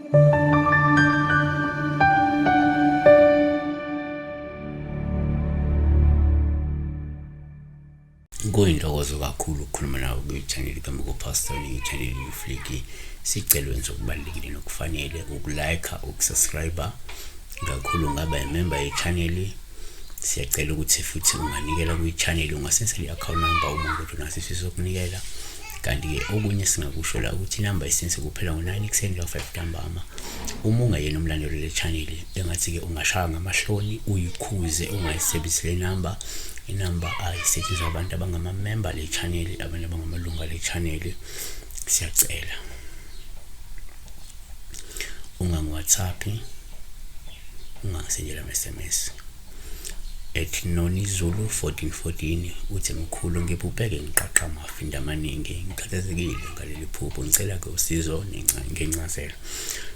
Kuyintokozo kakhulu ukukhuluma nawe kwi-channel kaMukopastor i-channel Flicky. Sicela wenze okubalulekile nokufanele ukulike, ukusubscribe, kakhulu ngaba imember ye-channel. Siyacela ukuthi futhi unganikela kwi-channel, ungasensela i-account number uma kuthi unasisiso ukunikela. Kanti-ke okunye singakusho la ukuthi inamba isense kuphela ngo-9 ekuseni ka-5 ntambama. Uma ungayena umlandeli le-channel engathi-ke ungashaya ngamahloni uyikhuze ungayisebenzisi le number. Inamba ayisetshenziswa abantu abangama-member le-channel, abantu abangamalunga le-channel. Siyacela ungangi-WhatsApp, ungangisendela ama-SMS @nonizulu 1414 uthi mkhulu ngibubheke ngiqaqa amafinda amaningi, ngikhathazekile ngaleli phupho, ngicela-ke usizo ngencazelo.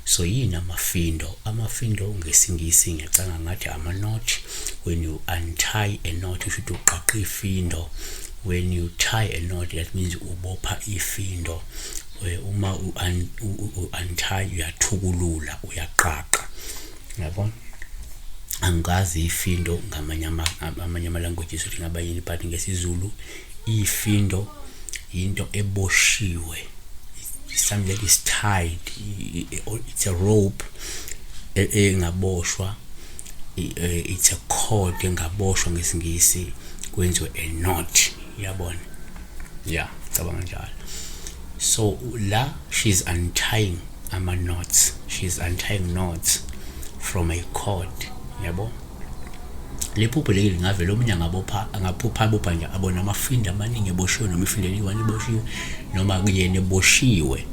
So yini amafindo? Amafindo ngesingisi ngiyacanga ngathi ama-knot. When you untie a knot, you should uqaqa ifindo. When you tie a knot, that means ubopha ifindo. Uma untie uyathukulula, uyaqaqa. Yabona? Angazi ifindo ngamanye ama-languages ukuthi ngaba yini, but ngesiZulu ifindo into eboshiwe. Something that is tied, it's a rope engaboshwa, it's a cord engaboshwa ngesingisi kwenziwe a knot. Yabona? Yeah, cabanga njalo. So la she's untying ama-knots, she's untying knots from a cord. Yabo? Le phupho leli ngavela omunye angaphupha nje abona amafinda amaningi eboshiwe, noma ifindo eliyi-1 eboshiwe, noma kuyena eboshiwe,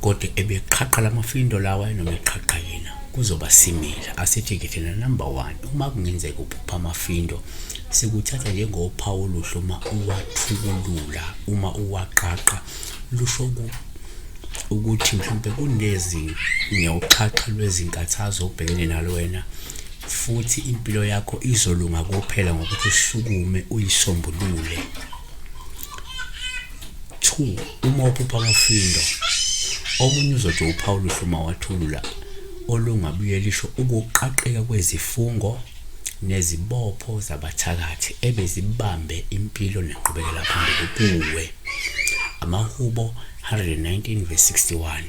kodwa ebeqhaqa lamafindo lawa noma eqhaqa yena, kuzoba simila. Asithi-ke thina number 1, uma kungenzeka uphupha amafindo, sikuthatha njengophawu oluhle uma uwathukulula, uma uwaqaqa. Lusho ukuthi mhlawumbe kunezi ngiyoqhaqa lwezinkathazo obhekene nalo wena, futhi impilo yakho izolunga kuphela ngokuthi usukume uyisombulule. 2, uma uphupha amafindo, omunye uzothi uphawu oluhle uma wathulula, olungabuye lisho ukuqaqeka kwezifungo nezibopho zabathakathi ebezibambe impilo nenqubekela phambili kuwe. Amahubo 119 verse 61,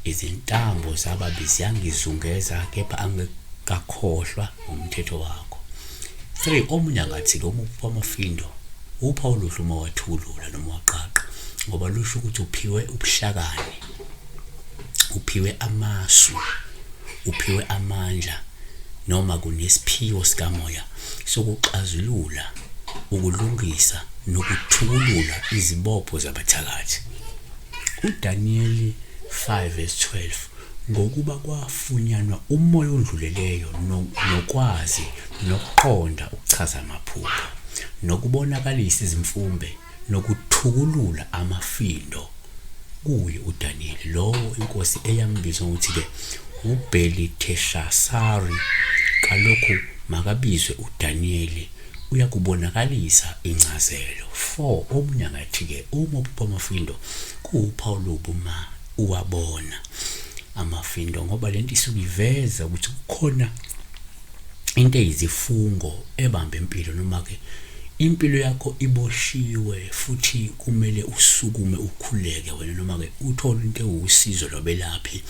izintambo zababi ziyangizungeza kepha angikakhohlwa umthetho wakho. 3, omunye angathi-ke uma uphupha amafindo, uphawu oluhle uma wathulula noma waqaqa, ngoba lusho ukuthi uphiwe ubuhlakani, uphiwe amasu, uphiwe amandla, noma kunesiphiwo sikamoya sokuxazulula, ukulungisa nokuthukulula izibopho zabathakathi. uDaniel 5 verse 12, ngokuba kwafunyanwa umoya ondluleleyo nokwazi nokuqonda ukuchaza amaphupho, nokubonakalisa izimfumbe, nokuthukulula amafindo kuye uDaniel, lowo inkosi eyambiza ukuthi-ke uBeliteshazari. Kalokhu makabizwe uDaniel, uyakubonakalisa incazelo. 4, omunye angathi-ke uma uphupha amafindo, kuwuphawu lobu uma uwabona amafindo, ngoba lento isuke iveza ukuthi kukhona into eyizifungo ebamba impilo, noma-ke impilo yakho iboshiwe, futhi kumele usukume ukhuleke wena, noma-ke uthole into ewusizo lwabelaphi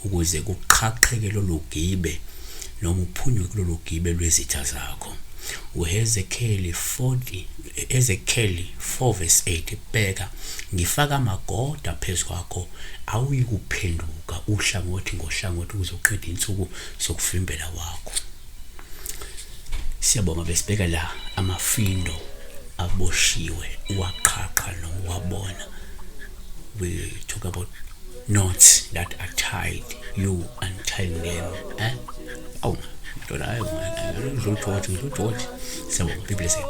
ukuze kuqhaqheke lolu gibe noma uphunywe kulolu gibe lwezitha zakho. uHezekheli 4 verse 8, bheka ngifaka amagoda phezu kwakho, awuyikuphenduka uhlangothi ngohlangothi ukuze uqede insuku zokuvimbela wakho. Siyabonga besibheka la amafindo aboshiwe, uwaqhaqa noma uwabona. We talk about knots that are tied, you untying them. Oh, ngizothothi. Siyabonga, be blessed.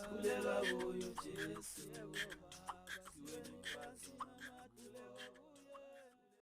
Kuleka